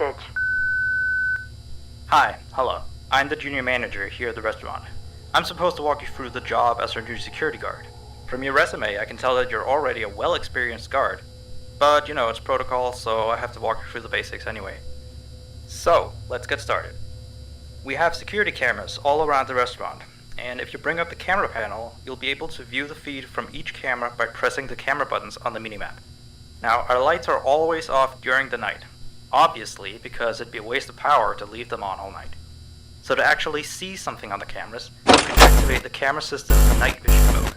message. Hi, hello. I'm the junior manager here at the restaurant. I'm supposed to walk you through the job as our new security guard. From your resume, I can tell that you're already a well-experienced guard. But, it's protocol, so I have to walk you through the basics anyway. So, let's get started. We have security cameras all around the restaurant, and if you bring up the camera panel, you'll be able to view the feed from each camera by pressing the camera buttons on the minimap. Now, our lights are always off during the night, obviously because it'd be a waste of power to leave them on all night. So to actually see something on the cameras, you can activate the camera system's night vision mode.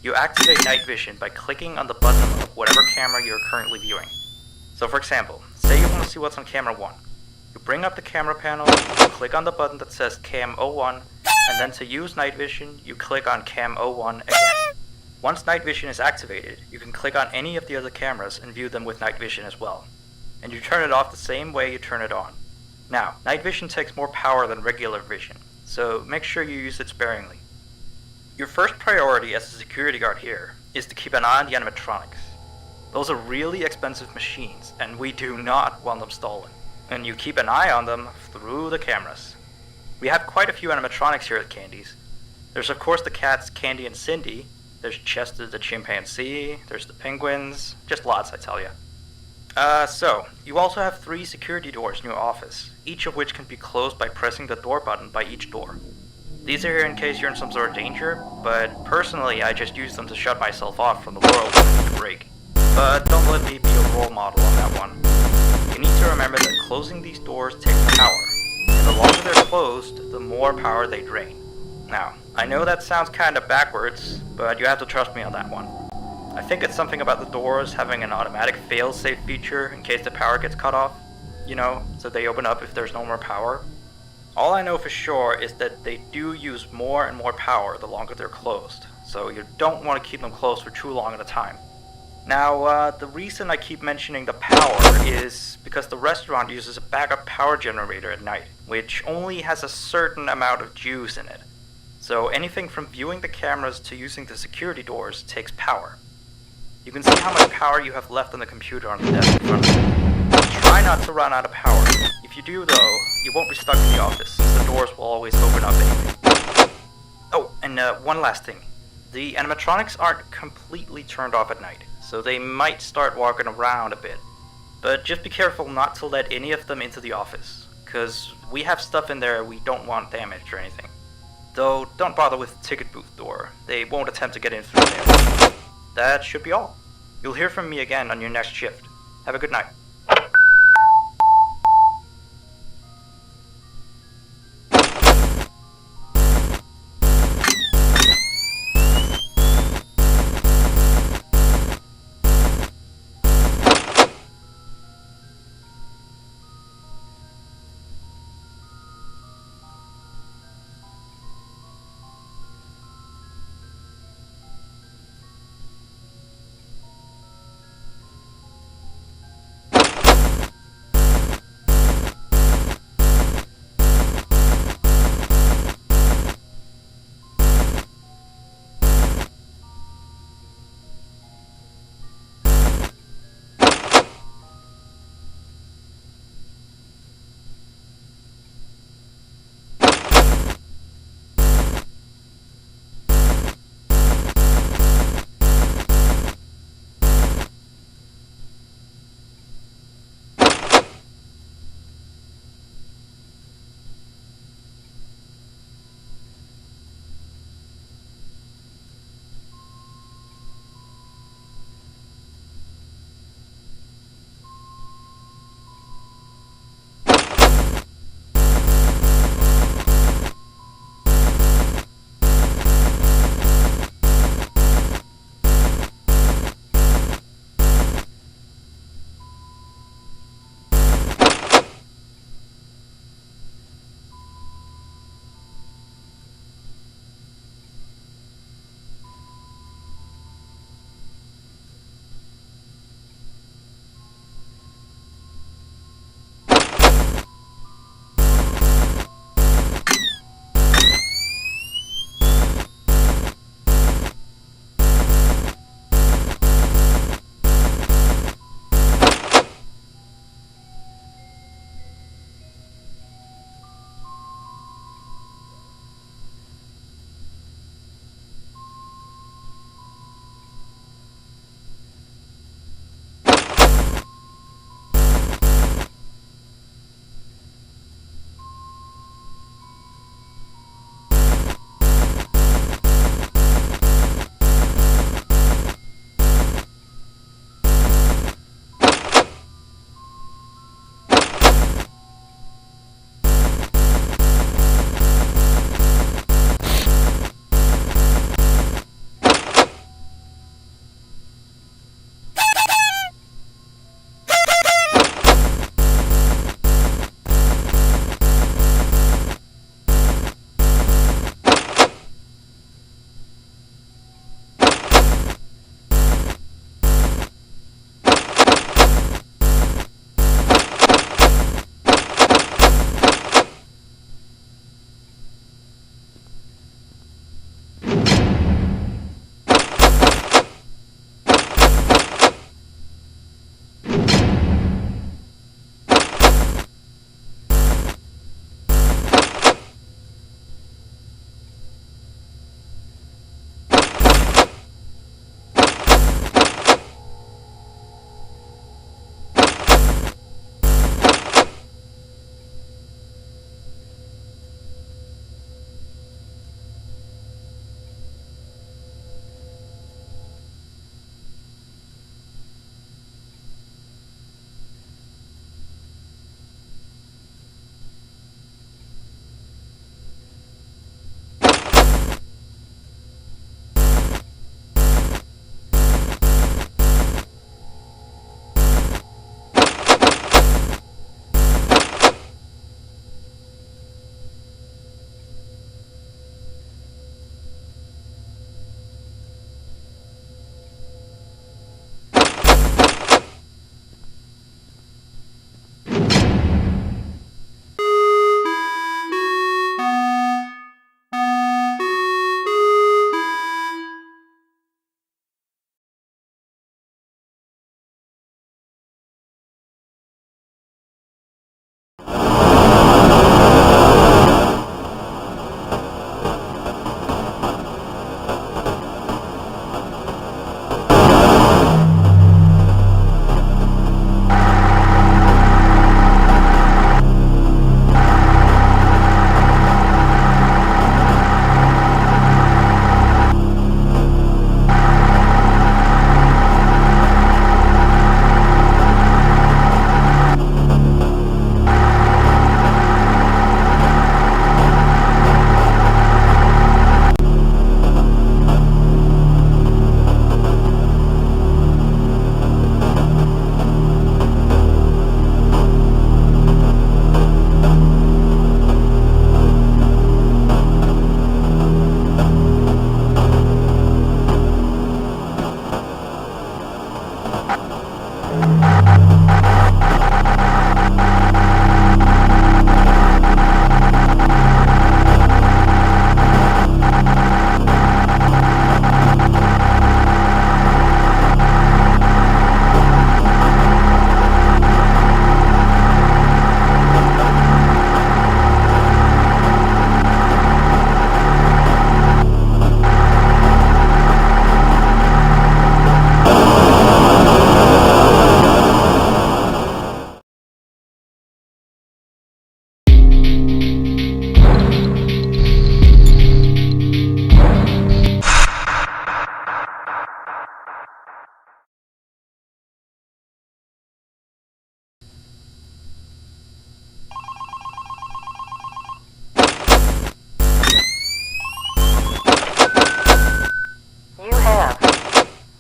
You activate night vision by clicking on the button of whatever camera you're currently viewing. So for example, say you want to see what's on camera 1. You bring up the camera panel, you click on the button that says Cam 01, and then to use night vision, you click on Cam 01 again. Once night vision is activated, you can click on any of the other cameras and view them with night vision as well. And you turn it off the same way you turn it on. Now, night vision takes more power than regular vision, so make sure you use it sparingly. Your first priority as a security guard here is to keep an eye on the animatronics. Those are really expensive machines, and we do not want them stolen. And you keep an eye on them through the cameras. We have quite a few animatronics here at Candy's. There's of course the cats Candy and Cindy, there's Chester the chimpanzee, there's the penguins, just lots I tell you. So, you also have 3 security doors in your office, each of which can be closed by pressing the door button by each door. These are here in case you're in some sort of danger, but personally I just use them to shut myself off from the world when I need a break. But don't let me be a role model on that one. You need to remember that closing these doors takes power, and the longer they're closed, the more power they drain. Now, I know that sounds kinda backwards, but you have to trust me on that one. I think it's something about the doors having an automatic fail-safe feature in case the power gets cut off. So they open up if there's no more power. All I know for sure is that they do use more and more power the longer they're closed, so you don't want to keep them closed for too long at a time. Now, the reason I keep mentioning the power is because the restaurant uses a backup power generator at night, which only has a certain amount of juice in it. So anything from viewing the cameras to using the security doors takes power. You can see how much power you have left on the computer on the desk in front of you. Try not to run out of power. If you do though, you won't be stuck in the office, since the doors will always open up anyway. Oh, and one last thing. The animatronics aren't completely turned off at night, so they might start walking around a bit. But just be careful not to let any of them into the office, cause we have stuff in there we don't want damaged or anything. Though, don't bother with the ticket booth door, they won't attempt to get in through there. That should be all. You'll hear from me again on your next shift. Have a good night.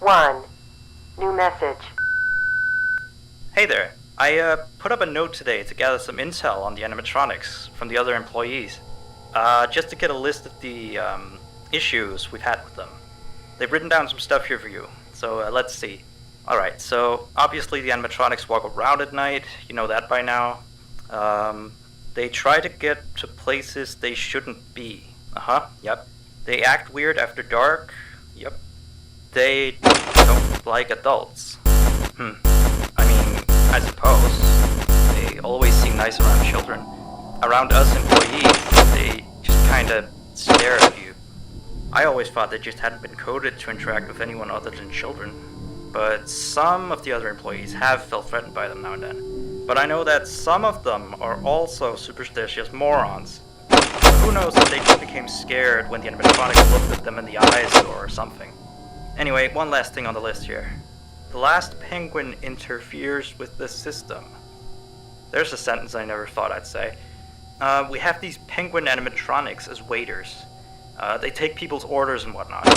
1. New message. Hey there. I put up a note today to gather some intel on the animatronics from the other employees. Just to get a list of the issues we've had with them. They've written down some stuff here for you, so let's see. Alright, so obviously the animatronics walk around at night, you know that by now. They try to get to places they shouldn't be. Yep. They act weird after dark. Yep. They don't like adults. I mean, I suppose. They always seem nice around children. Around us employees, they just kinda stare at you. I always thought they just hadn't been coded to interact with anyone other than children. But some of the other employees have felt threatened by them now and then. But I know that some of them are also superstitious morons. Who knows if they just became scared when the animatronic looked at them in the eyes or something. Anyway, one last thing on the list here. The last penguin interferes with the system. There's a sentence I never thought I'd say. We have these penguin animatronics as waiters. They take people's orders and whatnot.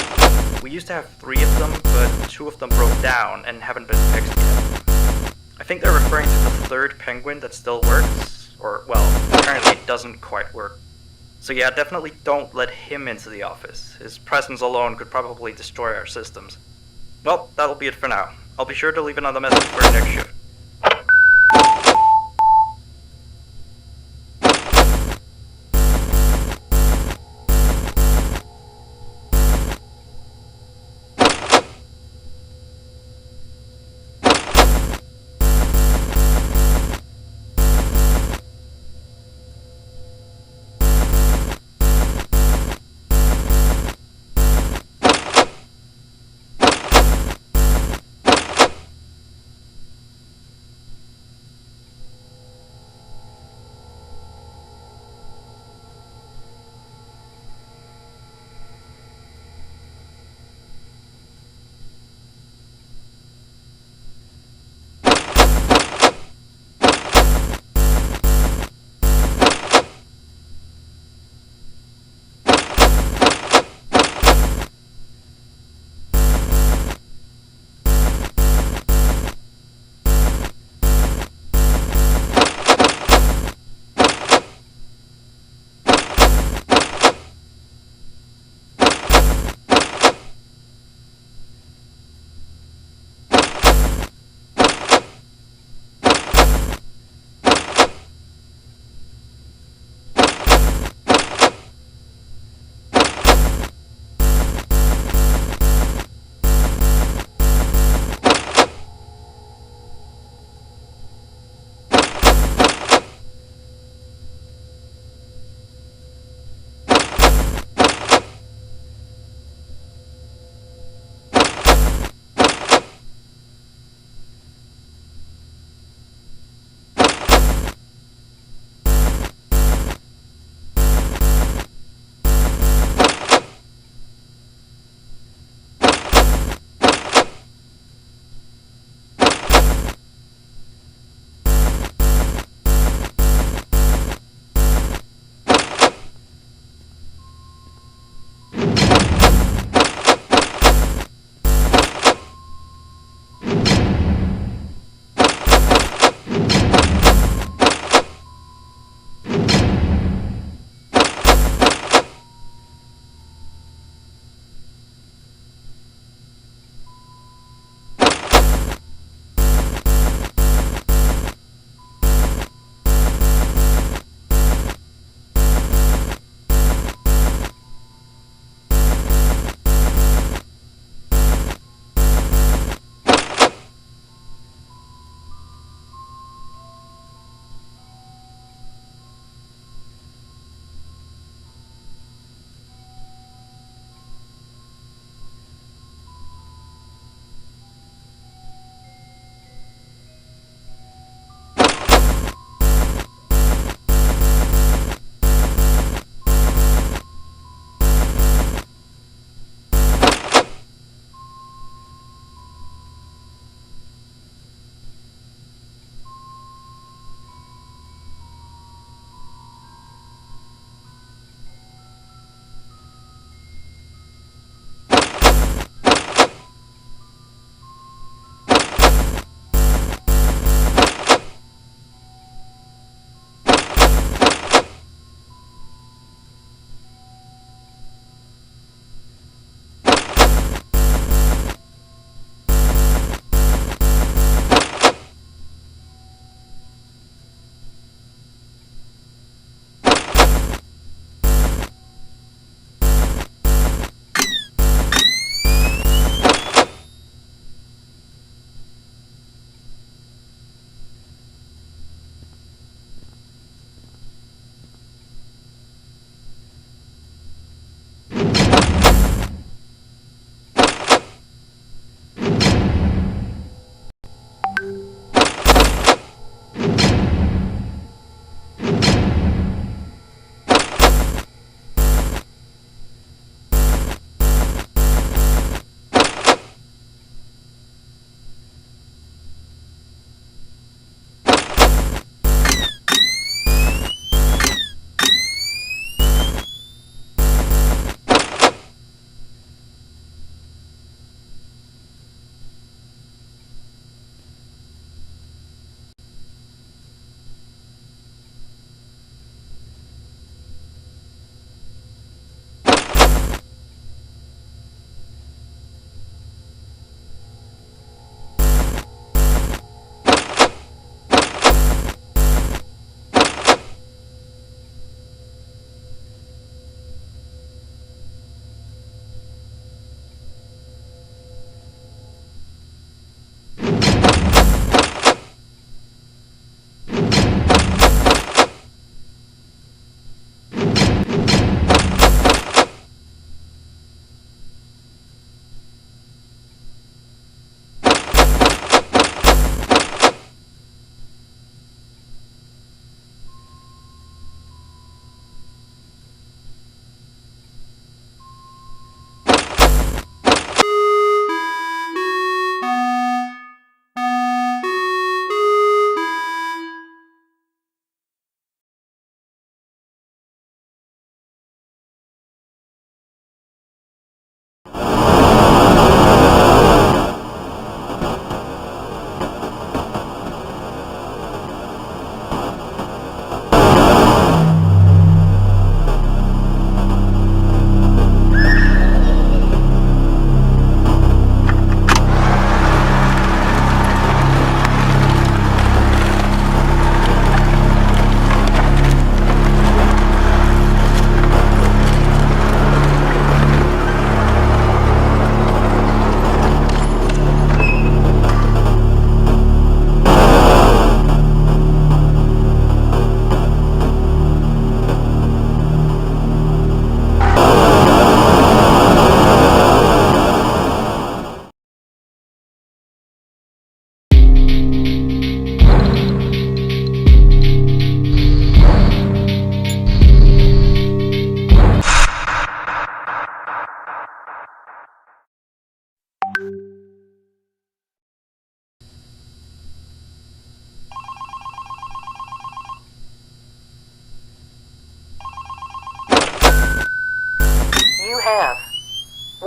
We used to have 3 of them, but 2 of them broke down and haven't been fixed yet. I think they're referring to the 3rd penguin that still works, or, well, apparently it doesn't quite work. So yeah, definitely don't let him into the office. His presence alone could probably destroy our systems. Well, that'll be it for now. I'll be sure to leave another message for your next shift.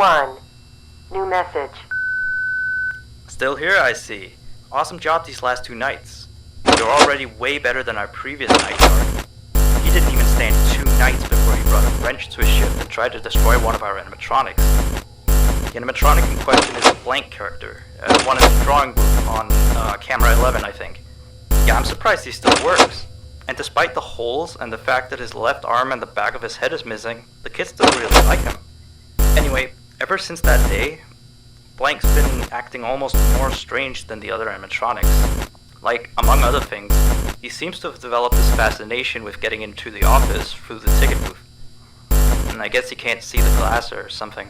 1. New message. Still here, I see. Awesome job these last 2 nights. You're already way better than our previous night guard. He didn't even stand 2 nights before he brought a wrench to his ship and tried to destroy one of our animatronics. The animatronic in question is a blank character, one in the drawing book on camera 11, I think. Yeah, I'm surprised he still works. And despite the holes and the fact that his left arm and the back of his head is missing, the kids still really like him. Anyway, ever since that day, Blank's been acting almost more strange than the other animatronics. Like, among other things, he seems to have developed this fascination with getting into the office through the ticket booth. And I guess he can't see the glass or something.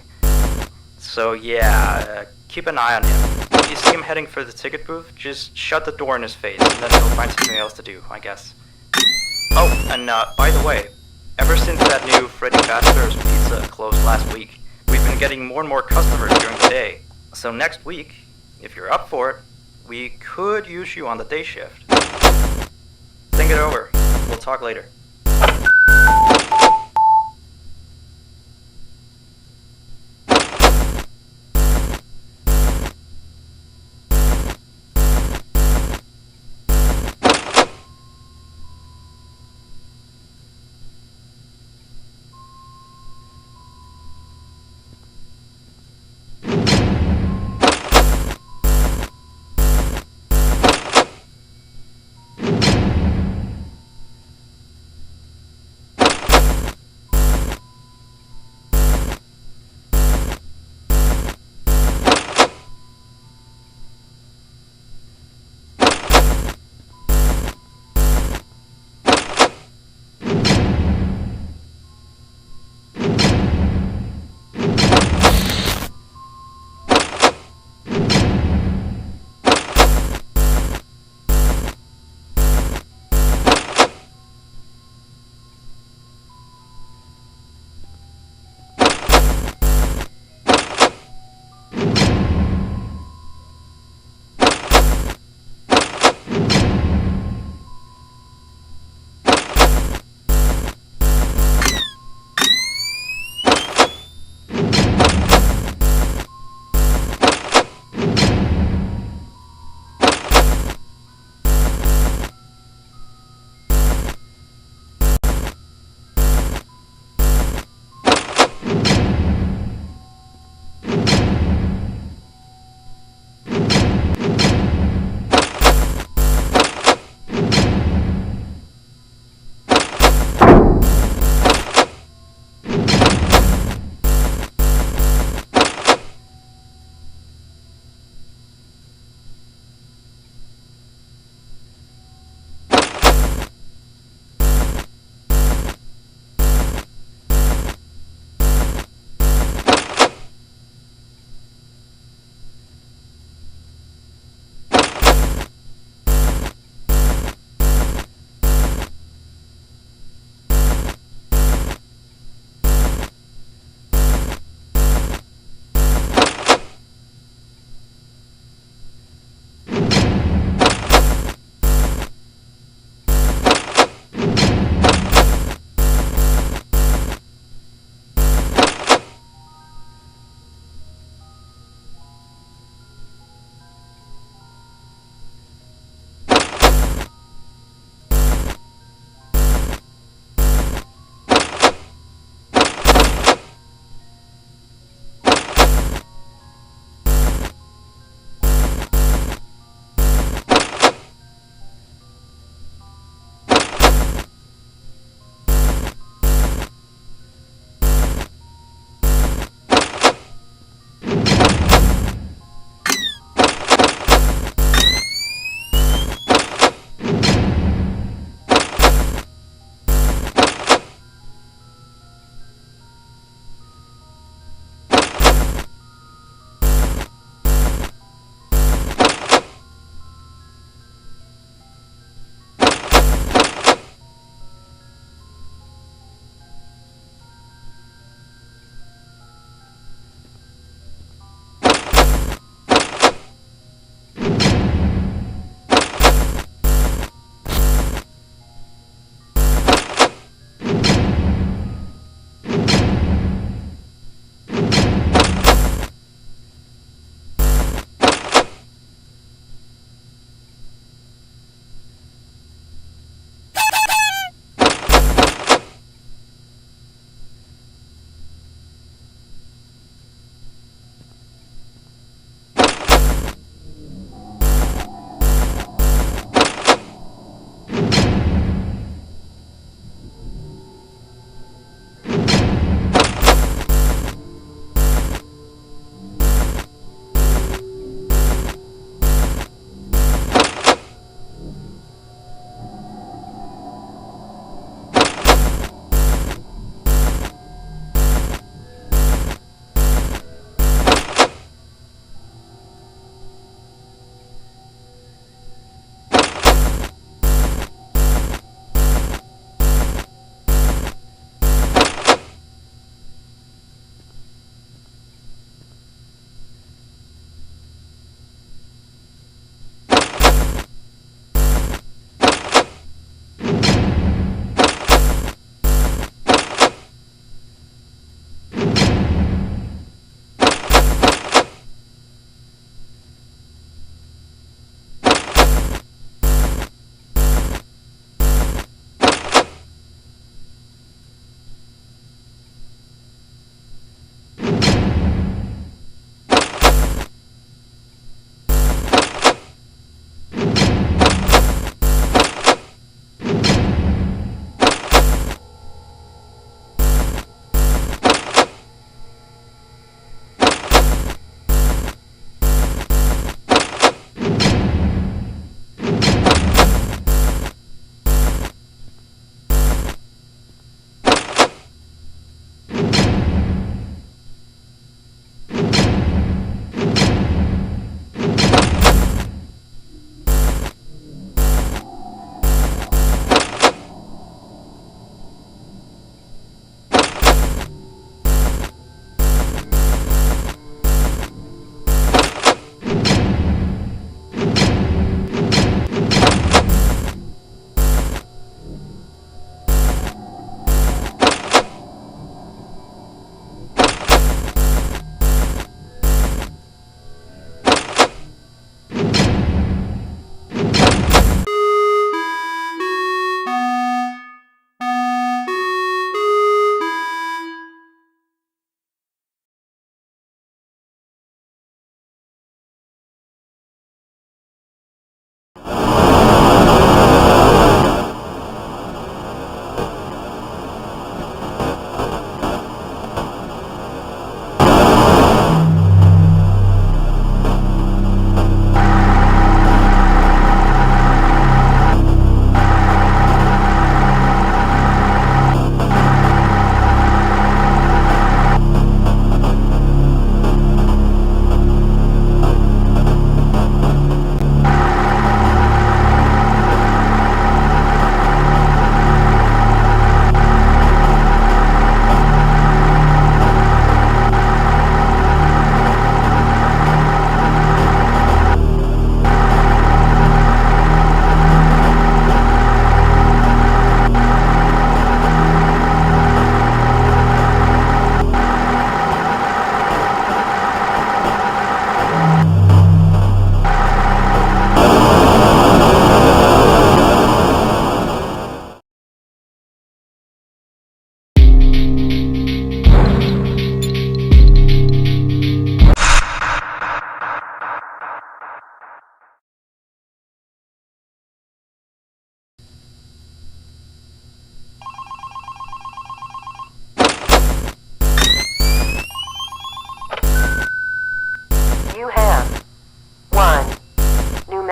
So yeah, keep an eye on him. If you see him heading for the ticket booth, just shut the door in his face, and then he'll find something else to do, I guess. Oh, and by the way, ever since that new Freddy Fazbear's Pizza closed last week, we've been getting more and more customers during the day. So next week, if you're up for it, we could use you on the day shift. Think it over. We'll talk later.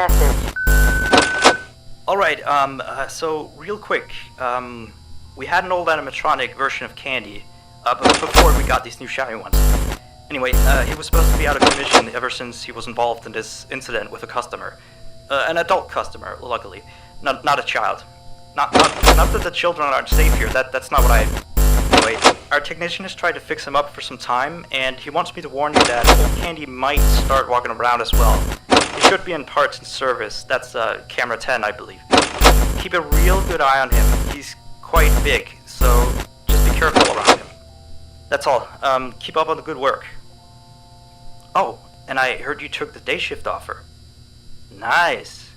message. Alright, so real quick, we had an old animatronic version of Candy, but before we got these new shiny ones. Anyway, he was supposed to be out of commission ever since he was involved in this incident with a customer. An adult customer, luckily. Not a child. Not that the children aren't safe here, that's not what I... Anyway, our technician has tried to fix him up for some time, and he wants me to warn you that old Candy might start walking around as well. He should be in parts and service, that's camera 10, I believe. Keep a real good eye on him, he's quite big, so just be careful around him. That's all, keep up on the good work. Oh, and I heard you took the day shift offer. Nice.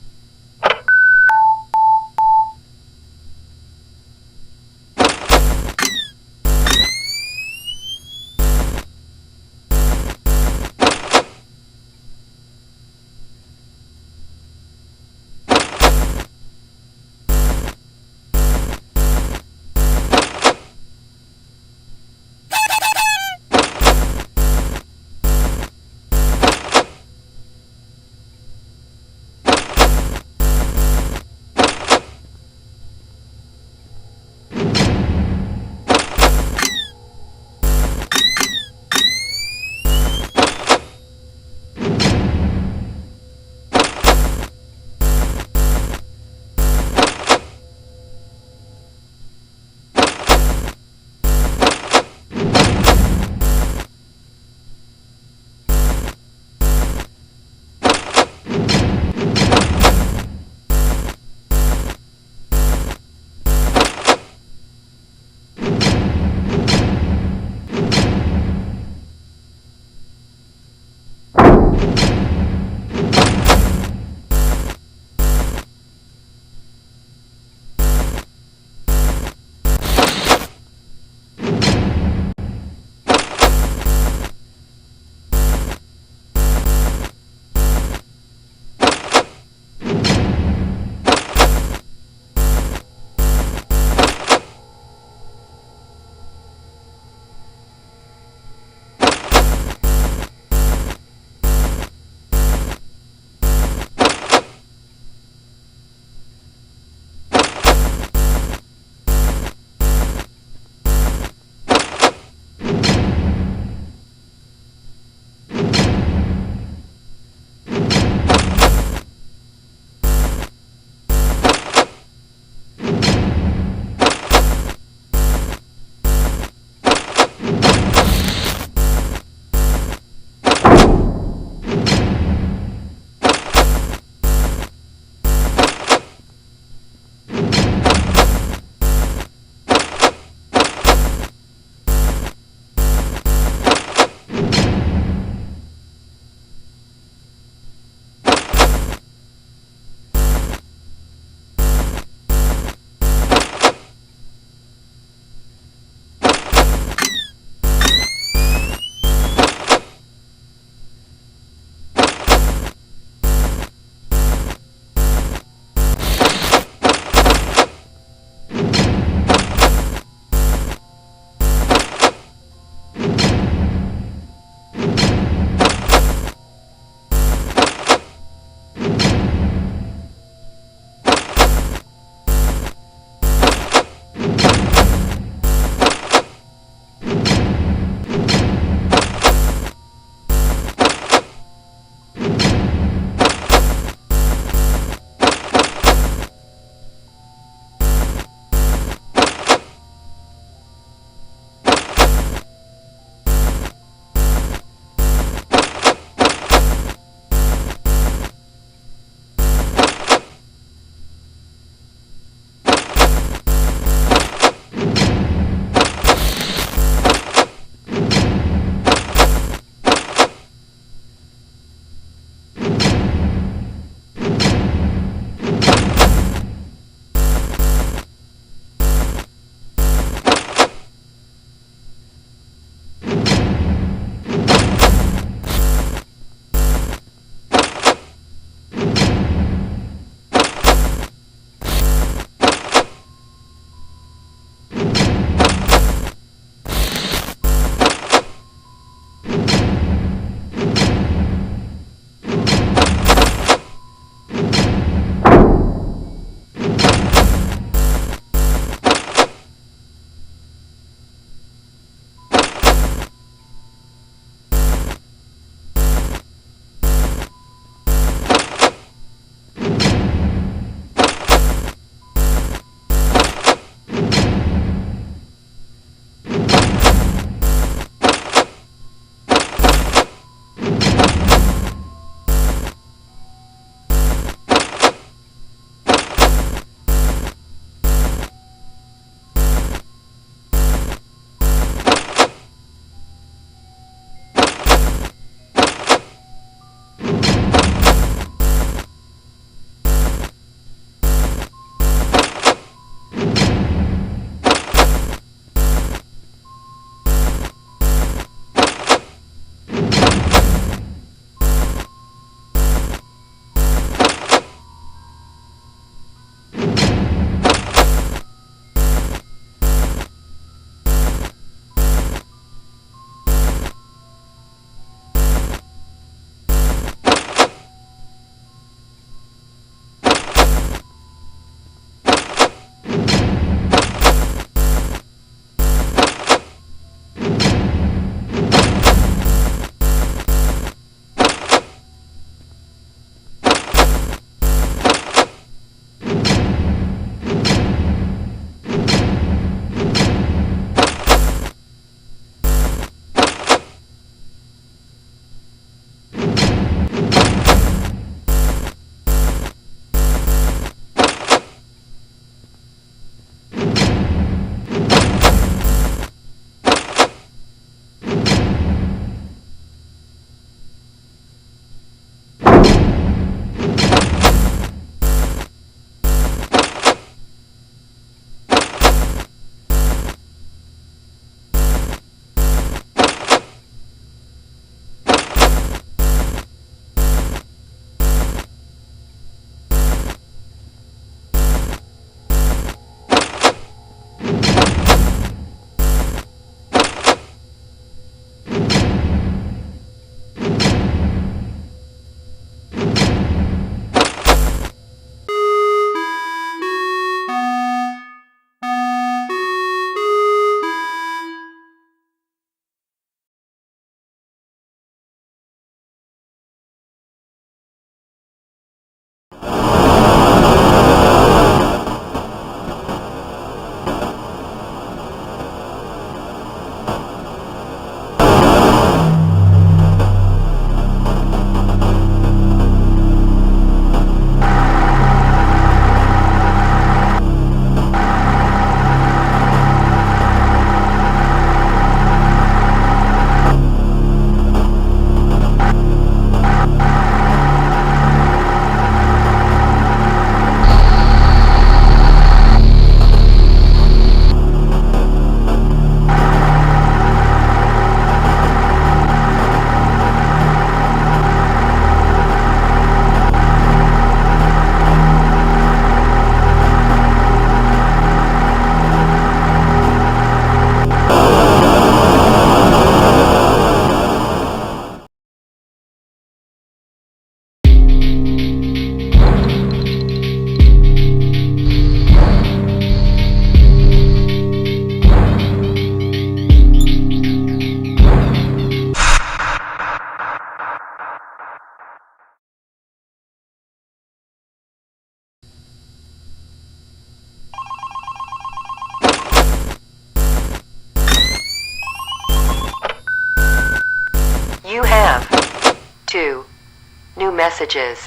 messages.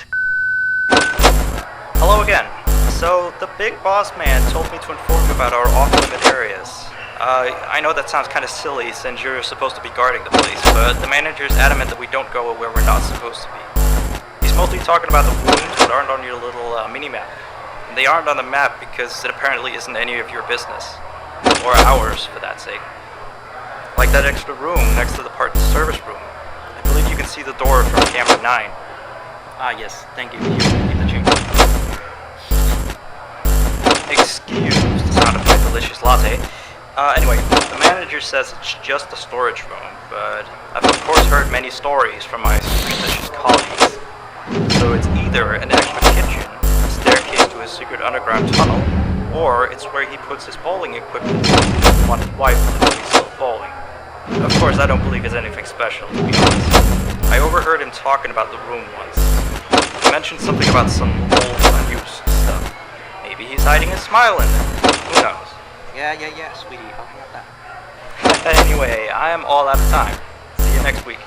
Hello again. So, the big boss man told me to inform you about our off-limit areas. I know that sounds kind of silly since you're supposed to be guarding the place, but the manager's adamant that we don't go where we're not supposed to be. He's mostly talking about the rooms that aren't on your little mini-map. And they aren't on the map because it apparently isn't any of your business. Or ours, for that sake. Like that extra room next to the parts service room. I believe you can see the door from camera 9. Ah yes, thank you. Here, need the change. Excuse the sound of my delicious latte. Anyway, the manager says it's just a storage room, but I've of course heard many stories from my superstitious colleagues. So it's either an extra kitchen, a staircase to a secret underground tunnel, or it's where he puts his bowling equipment and wanted wife when he's still bowling. Of course, I don't believe it's anything special, to be honest. I overheard him talking about the room once. He mentioned something about some old, unused stuff. Maybe he's hiding a smile in there. Who knows? Yeah, sweetie. I'll have that. Anyway, I am all out of time. See you next week.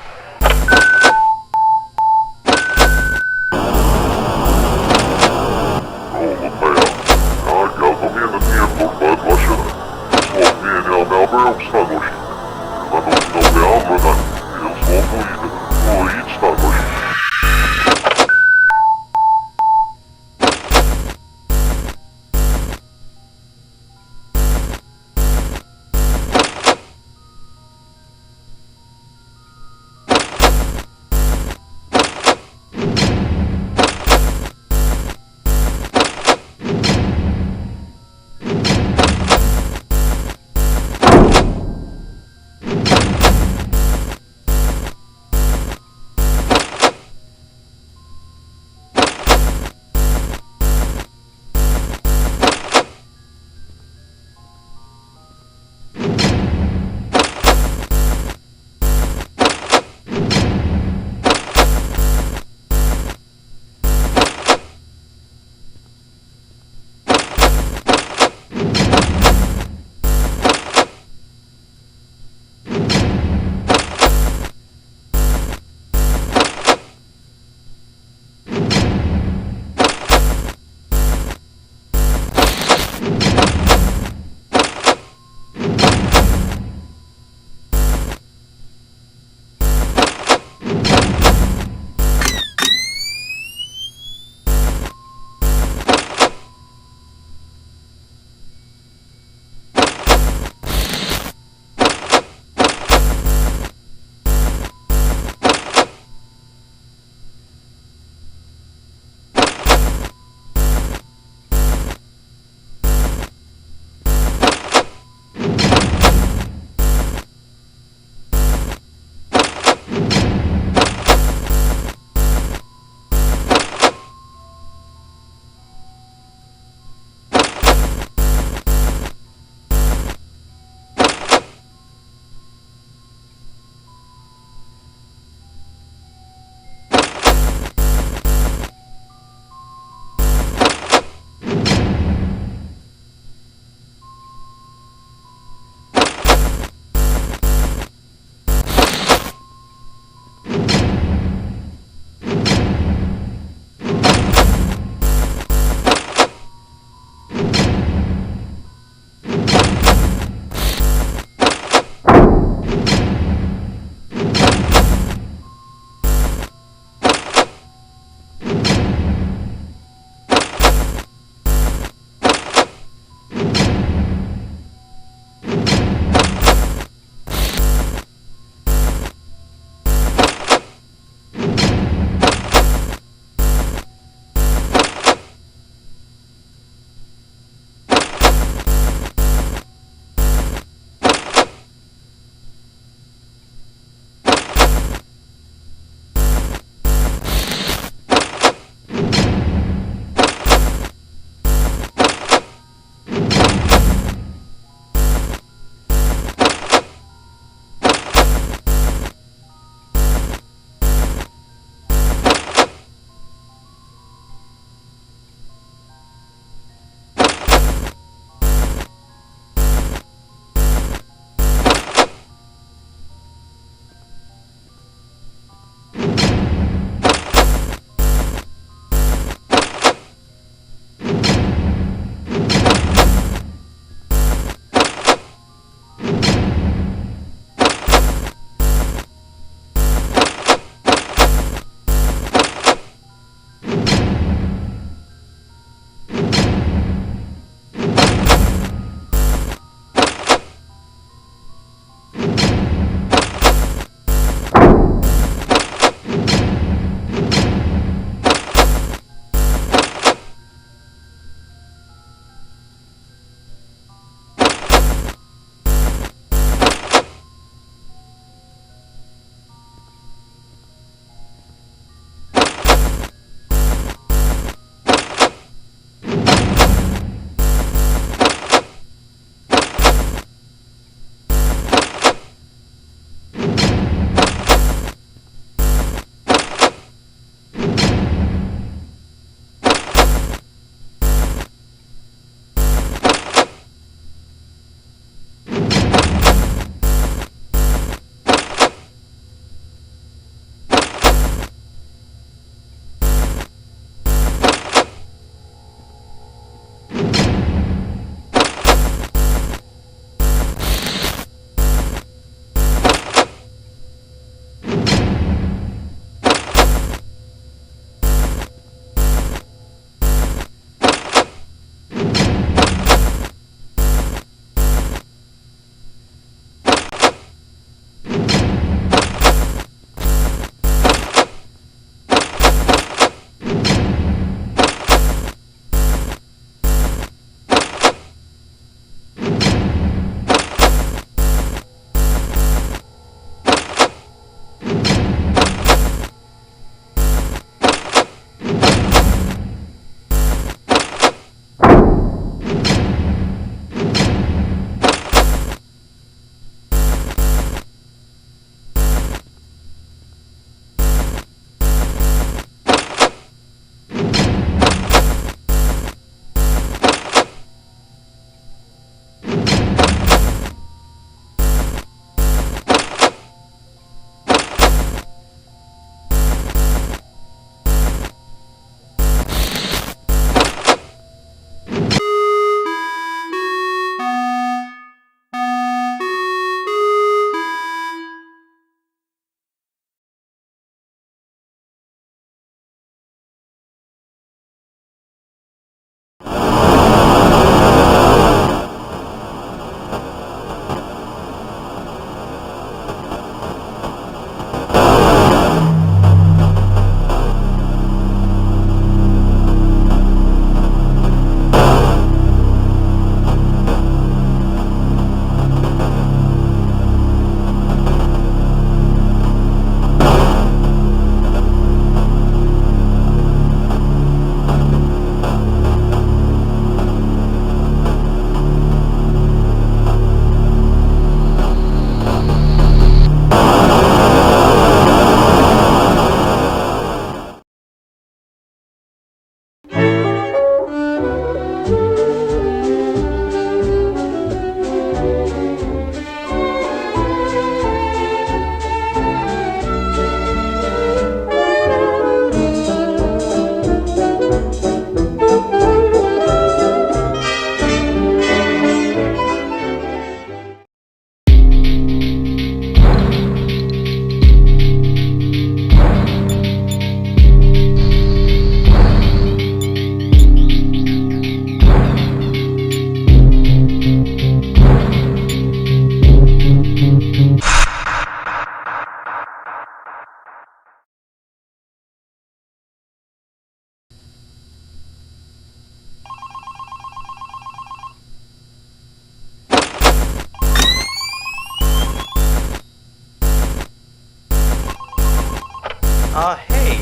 Hey,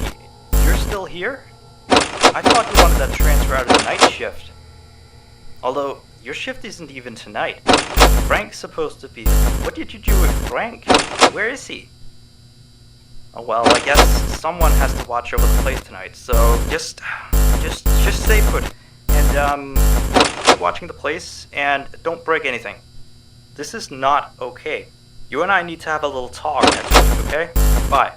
you're still here? I thought you wanted that transfer out of the night shift. Although, your shift isn't even tonight. Frank's supposed to be... What did you do with Frank? Where is he? Oh, well, I guess someone has to watch over the place tonight, so just stay put. And, keep watching the place, and don't break anything. This is not okay. You and I need to have a little talk next week, okay? Bye.